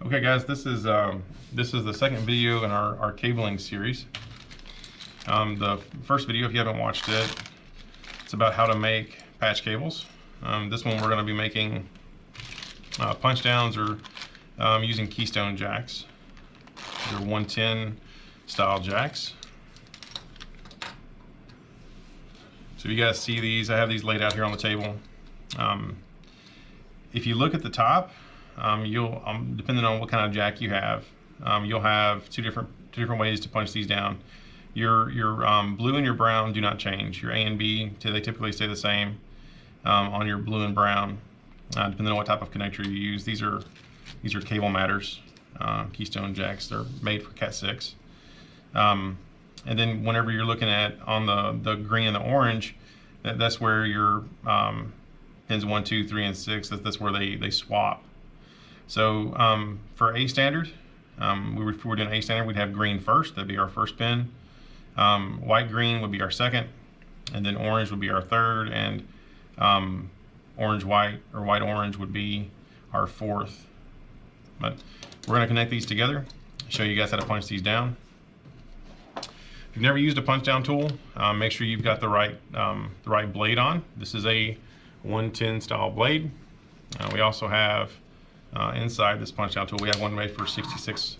Okay guys, this is the second video in our cabling series. The first video, if you haven't watched it, it's about how to make patch cables. This one we're going to be making punch downs or using Keystone jacks. They're 110 style jacks. So you guys see these, I have these laid out here on the table. If you look at the top, you'll depending on what kind of jack you have, you'll have two different ways to punch these down. Your blue and your brown do not change. Your A and B, they typically stay the same on your blue and brown, depending on what type of connector you use. These are cable matters, Keystone jacks. They're made for Cat 6. And then whenever you're looking at on the green and the orange, that's where your pins 1, 2, 3, and 6. That's where they swap. So for A standard, if we were doing A standard, we'd have green first. That'd be our first pin. White green would be our second, and then orange would be our third, and orange white or white orange would be our fourth. But we're going to connect these together, show you guys how to punch these down. If you've never used a punch down tool, make sure you've got the right blade on. This is a 110 style blade. We also have inside this punch down tool, we have one made for 66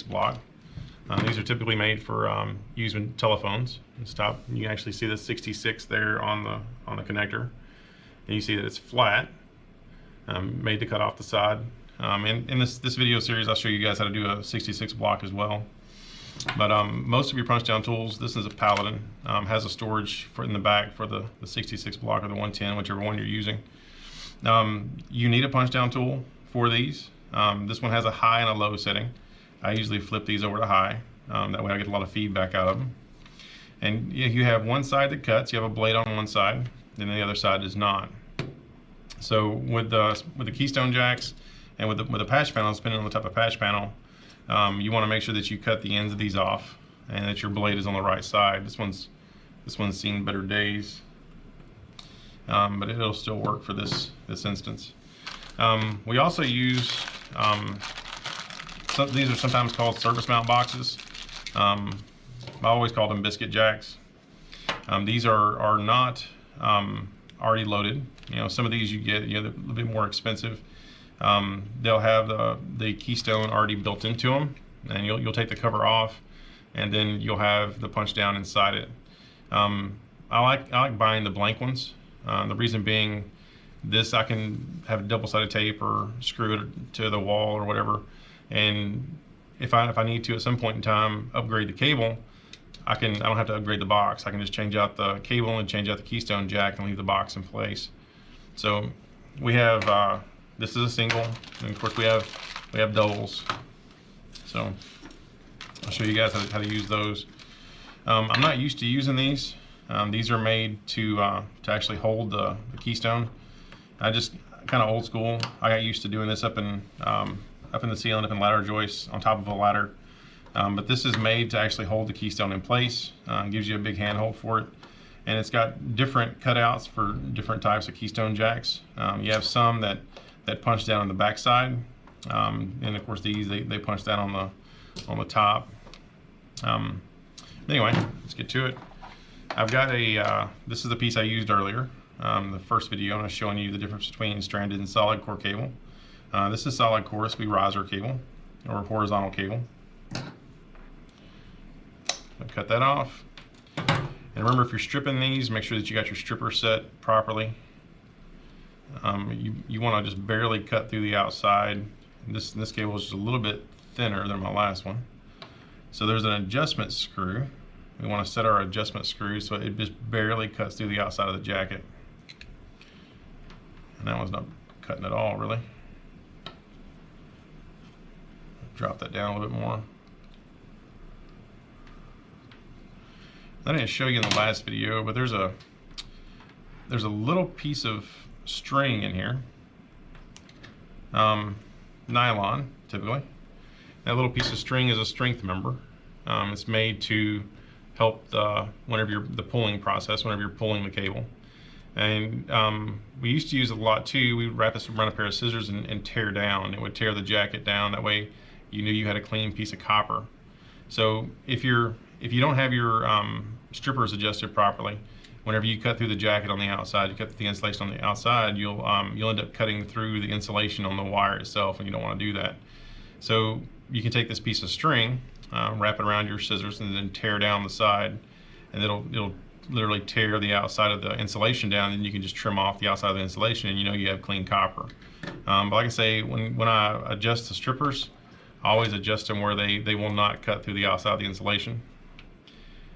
block. These are typically made for using telephones. You can actually see the 66 there on the connector, and you see that it's flat, made to cut off the side. In this video series, I'll show you guys how to do a 66 block as well. But most of your punch down tools, this is a Paladin, has a storage in the back for the 66 block or the 110, whichever one you're using. You need a punch down tool for these. This one has a high and a low setting. I usually flip these over to high. That way I get a lot of feedback out of them. And you have one side that cuts. You have a blade on one side, and the other side does not. So with the Keystone jacks and with the patch panels, depending on the type of patch panel, you want to make sure that you cut the ends of these off and that your blade is on the right side. This one's seen better days, but it'll still work for this instance. We also use these are sometimes called service mount boxes. I always call them biscuit jacks. These are not already loaded. Some of these you get they're a little bit more expensive. They'll have the Keystone already built into them, and you'll take the cover off, and then you'll have the punch down inside it. I like buying the blank ones. The reason being, this I can have double-sided tape or screw it to the wall or whatever, and if I need to at some point in time upgrade the cable, I don't have to upgrade the box. I can just change out the cable and change out the Keystone jack and leave the box in place. So we have this is a single, and of course we have doubles. So I'll show you guys how to use those. I'm not used to using these. These are made to actually hold the Keystone. I just kind of old school. I got used to doing this up in the ceiling, up in ladder joists on top of a ladder. But this is made to actually hold the Keystone in place. Gives you a big handhold for it, and it's got different cutouts for different types of Keystone jacks. You have some that punch down on the back side, and of course these they punch down on the top. Anyway, let's get to it. I've got this is the piece I used earlier, the first video, and I was showing you the difference between stranded and solid core cable. This is solid core. This will be riser cable or horizontal cable. I'll cut that off. And remember, if you're stripping these, make sure that you got your stripper set properly. You want to just barely cut through the outside. This cable is just a little bit thinner than my last one. So there's an adjustment screw. We want to set our adjustment screw so it just barely cuts through the outside of the jacket. And that one's not cutting at all, really. Drop that down a little bit more. I didn't show you in the last video, but there's a little piece of string in here, nylon typically. That little piece of string is a strength member. It's made to help the pulling process whenever you're pulling the cable. And we used to use it a lot too. We would wrap this around a pair of scissors and tear down. It would tear the jacket down. That way you knew you had a clean piece of copper. So if you don't have your strippers adjusted properly, whenever you cut through the jacket on the outside, you cut through the insulation on the outside, you'll end up cutting through the insulation on the wire itself, and you don't want to do that. So you can take this piece of string, wrap it around your scissors, and then tear down the side, and it'll literally tear the outside of the insulation down, and you can just trim off the outside of the insulation, and you know you have clean copper. But like I say, when I adjust the strippers, I always adjust them where they will not cut through the outside of the insulation.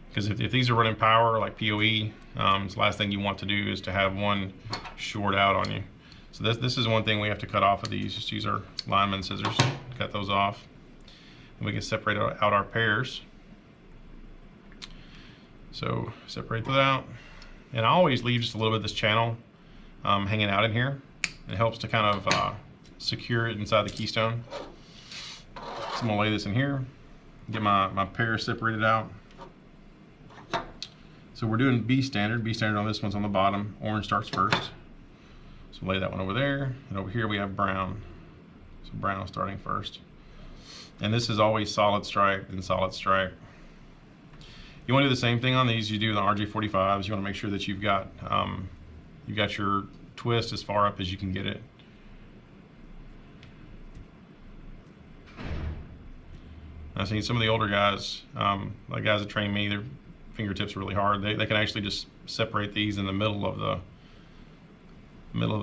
Because if these are running power, like PoE, the last thing you want to do is to have one short out on you. So this is one thing we have to cut off of these. Just use our lineman scissors, cut those off. And we can separate out our pairs. So separate that out. And I always leave just a little bit of this channel hanging out in here. It helps to kind of secure it inside the Keystone. So I'm gonna lay this in here, get my pairs separated out. So we're doing B standard. B standard on this one's on the bottom. Orange starts first. So lay that one over there. And over here we have brown. So brown starting first. And this is always solid stripe and solid stripe. You want to do the same thing on these you do the RJ45s. You want to make sure that you've got your twist as far up as you can get it. I've seen some of the older guys, like guys that train me, their fingertips are really hard. They can actually just separate these in the middle of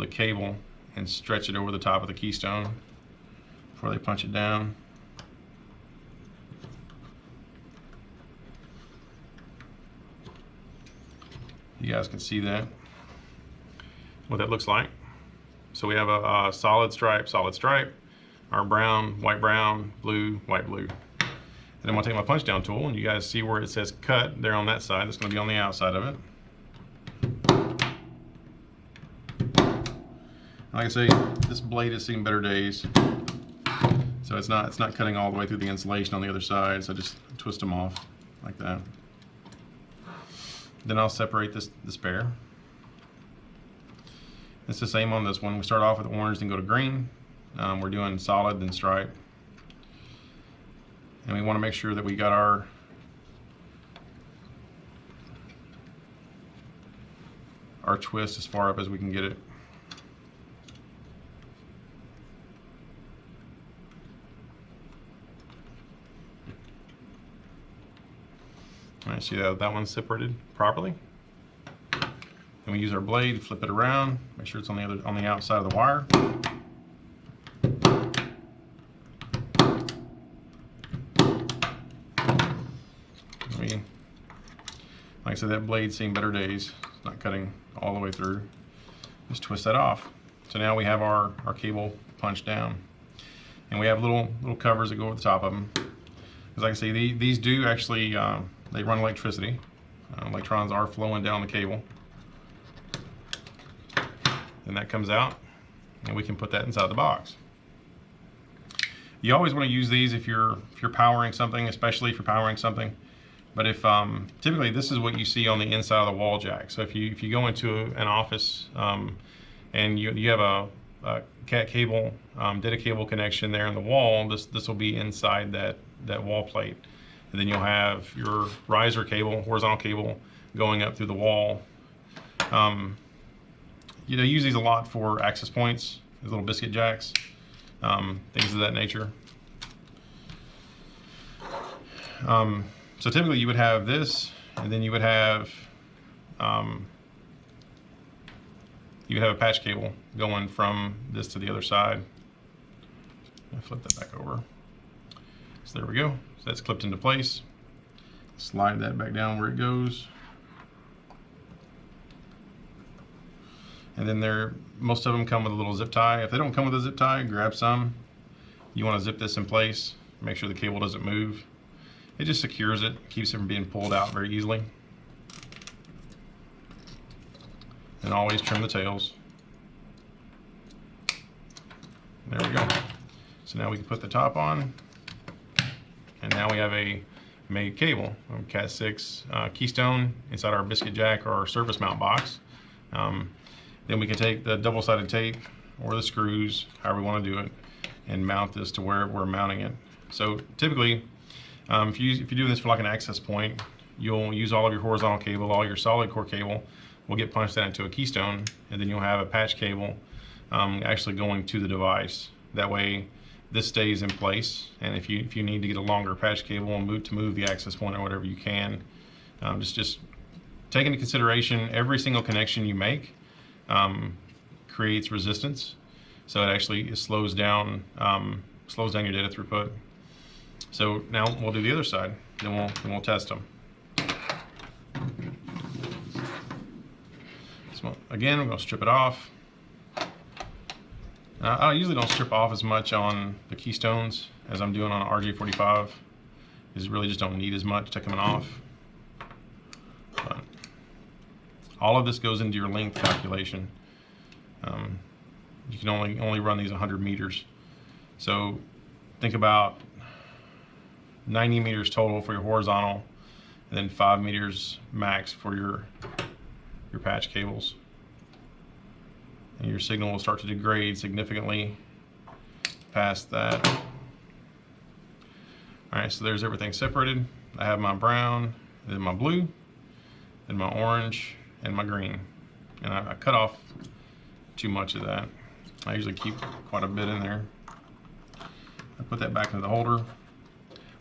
the cable and stretch it over the top of the Keystone before they punch it down. You guys can see that, what that looks like. So we have a solid stripe, our brown, blue, white, blue. And I'm gonna take my punch down tool, and you guys see where it says cut there on that side. That's gonna be on the outside of it. Like I say, this blade has seen better days. So it's not cutting all the way through the insulation on the other side. So just twist them off like that. Then I'll separate this pair. It's the same on this one. We start off with orange, then go to green. We're doing solid, then stripe. And we want to make sure that we got our twist as far up as we can get it. All right, see that one's separated properly. Then we use our blade to flip it around, make sure it's on the outside of the wire. Like I said, that blade's seen better days. It's not cutting all the way through. Just twist that off. So now we have our cable punched down. And we have little covers that go over the top of them. Because like I say, these do actually, they run electricity. Electrons are flowing down the cable. Then that comes out, and we can put that inside the box. You always want to use these if you're powering something, especially if you're powering something. But if typically this is what you see on the inside of the wall jack. So if you go into an office and you have a cat cable, data cable connection there in the wall, this will be inside that wall plate. And then you'll have your riser cable, horizontal cable, going up through the wall. You know, use these a lot for access points, these little biscuit jacks, things of that nature. So typically you would have this, and then you would have a patch cable going from this to the other side. I'll flip that back over. So there we go. So that's clipped into place. Slide that back down where it goes. And then most of them come with a little zip tie. If they don't come with a zip tie, grab some. You want to zip this in place, make sure the cable doesn't move. It just secures it, keeps it from being pulled out very easily. And always trim the tails. There we go. So now we can put the top on. And now we have a made cable, Cat 6 Keystone inside our biscuit jack or our surface mount box. Then we can take the double-sided tape or the screws, however we want to do it, and mount this to where we're mounting it. So typically, if you're doing this for like an access point, you'll use all of your horizontal cable, all your solid core cable will get punched out into a Keystone, and then you'll have a patch cable actually going to the device. That way, this stays in place, and if you need to get a longer patch cable and move the access point or whatever, you can. Just take into consideration every single connection you make creates resistance, so it actually slows down your data throughput. So now we'll do the other side, then we'll test them. So again, we're going to strip it off. I usually don't strip off as much on the Keystones as I'm doing on RJ45. Because really just don't need as much to come off. But all of this goes into your length calculation. You can only run these 100 meters. So think about 90 meters total for your horizontal, and then 5 meters max for your patch cables. And your signal will start to degrade significantly past that. Alright, so there's everything separated. I have my brown, then my blue, then my orange, and my green. And I cut off too much of that. I usually keep quite a bit in there. I put that back into the holder.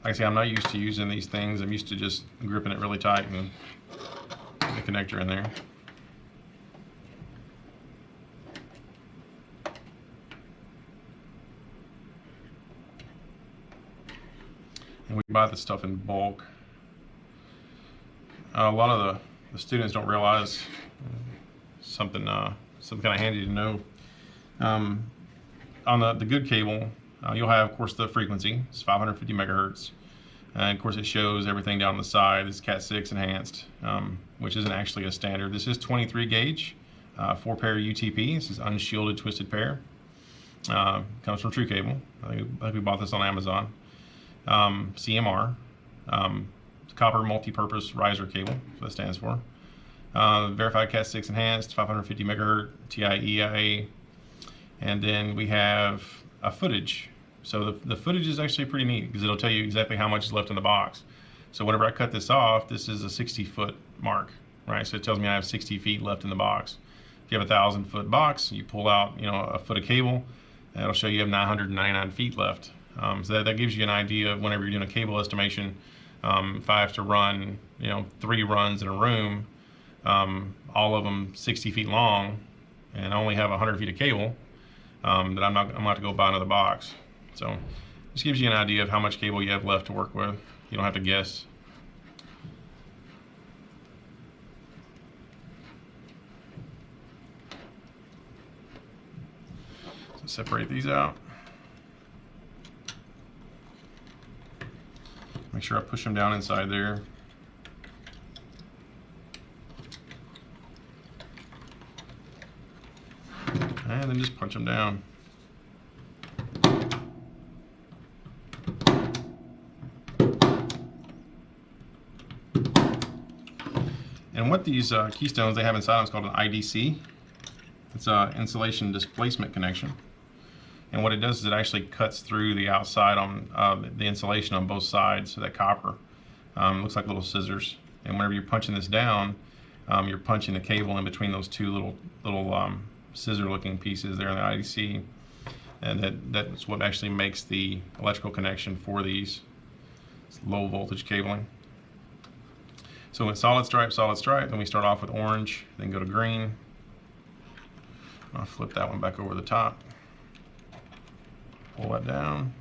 Like I say, I'm not used to using these things. I'm used to just gripping it really tight and the connector in there. And we buy this stuff in bulk. A lot of the students don't realize something kind of handy to know. On the good cable, you'll have, of course, the frequency. It's 550 megahertz. And of course, it shows everything down the side. It's Cat 6 enhanced, which isn't actually a standard. This is 23 gauge, 4-pair UTP. This is unshielded twisted pair. Comes from True Cable. I think we bought this on Amazon. CMR, copper multi-purpose riser cable, that's what it stands for. Verified Cat 6 enhanced, 550 megahertz, TI-EIA, and then we have a footage. So the footage is actually pretty neat because it'll tell you exactly how much is left in the box. So whenever I cut this off, this is a 60-foot mark, right? So it tells me I have 60 feet left in the box. If you have a 1,000-foot box, you pull out, a foot of cable, and it'll show you have 999 feet left. So that gives you an idea of whenever you're doing a cable estimation. If I have to run, 3 runs in a room, all of them 60 feet long, and I only have 100 feet of cable, that I'm going to have to go buy another box. So this gives you an idea of how much cable you have left to work with. You don't have to guess. So separate these out. Make sure I push them down inside there. And then just punch them down. And what these Keystones they have inside them is called an IDC. It's an insulation displacement connection. And what it does is it actually cuts through the outside on the insulation on both sides, so that copper. Looks like little scissors. And whenever you're punching this down, you're punching the cable in between those two little scissor-looking pieces there in the IDC. And that's what actually makes the electrical connection for these low voltage cabling. So with solid stripe, then we start off with orange, then go to green. I'll flip that one back over the top. Pull that down.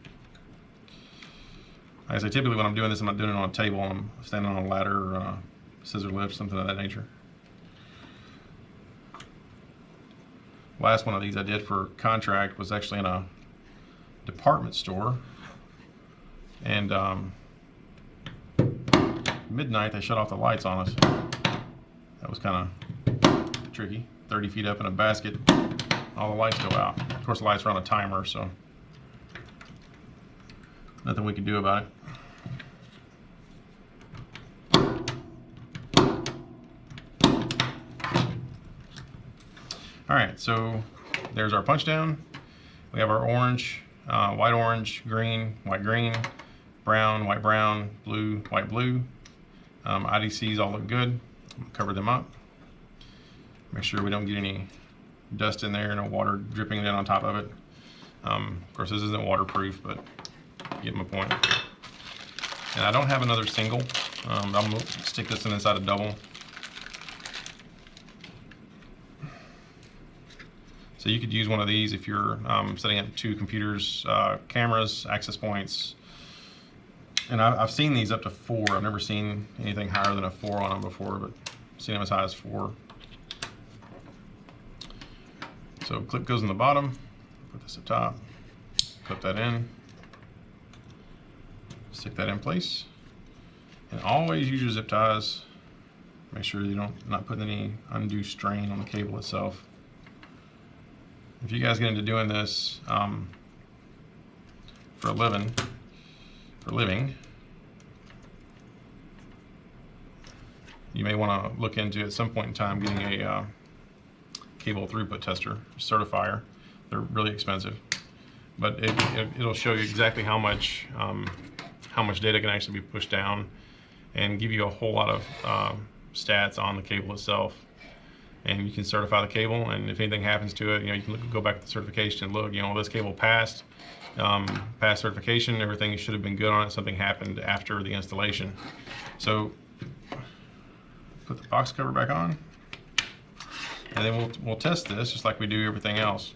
Like I say, typically when I'm doing this, I'm not doing it on a table. I'm standing on a ladder or a scissor lift, something of that nature. Last one of these I did for contract was actually in a department store. And midnight, they shut off the lights on us. That was kind of tricky. 30 feet up in a basket, all the lights go out. Of course, the lights are on a timer, so nothing we can do about it. All right, so there's our punch down. We have our orange, white orange, green, white green, brown, white brown, blue, white blue. IDCs all look good. Cover them up. Make sure we don't get any dust in there, no water dripping down on top of it. Of course, this isn't waterproof, but you get my point. And I don't have another single. I'm going to stick this inside a double. So you could use one of these if you're setting up two computers, cameras, access points. And I've seen these up to 4. I've never seen anything higher than a 4 on them before, but I've seen them as high as 4. So clip goes in the bottom, put this up top, clip that in, stick that in place, and always use your zip ties. Make sure you not putting any undue strain on the cable itself. If you guys get into doing this for a living, you may want to look into at some point in time getting a cable throughput tester, certifier. They're really expensive, but it'll show you exactly how much data can actually be pushed down, and give you a whole lot of stats on the cable itself. And you can certify the cable, and if anything happens to it, you can go back to the certification and look. This cable passed certification. Everything should have been good on it. Something happened after the installation. So put the box cover back on. And then we'll test this just like we do everything else.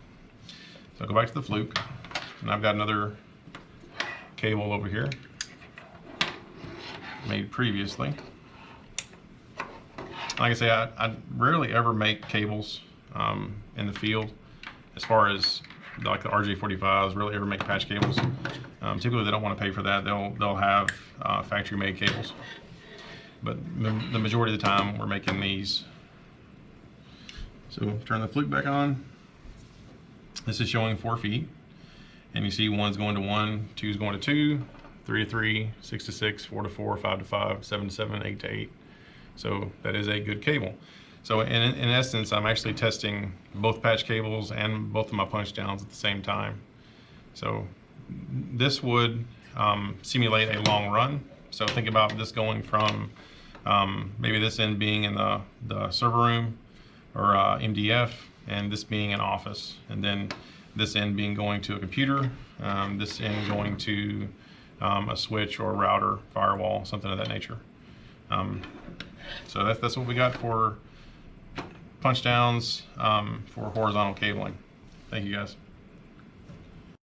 So go back to the fluke, and I've got another cable over here made previously. Like I say, I rarely ever make cables in the field. As far as like the RJ45s, rarely ever make patch cables. Typically they don't want to pay for that. They'll have factory made cables. But the majority of the time we're making these. So turn the fluke back on. This is showing 4 feet. And you see 1's going to 1, 2's going to 2, 3 to 3, 6 to 6, 4 to 4, 5 to 5, 7 to 7, 8 to 8. So that is a good cable. So in essence, I'm actually testing both patch cables and both of my punch downs at the same time. So this would simulate a long run. So think about this going from maybe this end being in the server room or MDF, and this being an office, and then this end being going to a computer, this end going to a switch or a router, firewall, something of that nature. So that's what we got for punch downs for horizontal cabling. Thank you guys.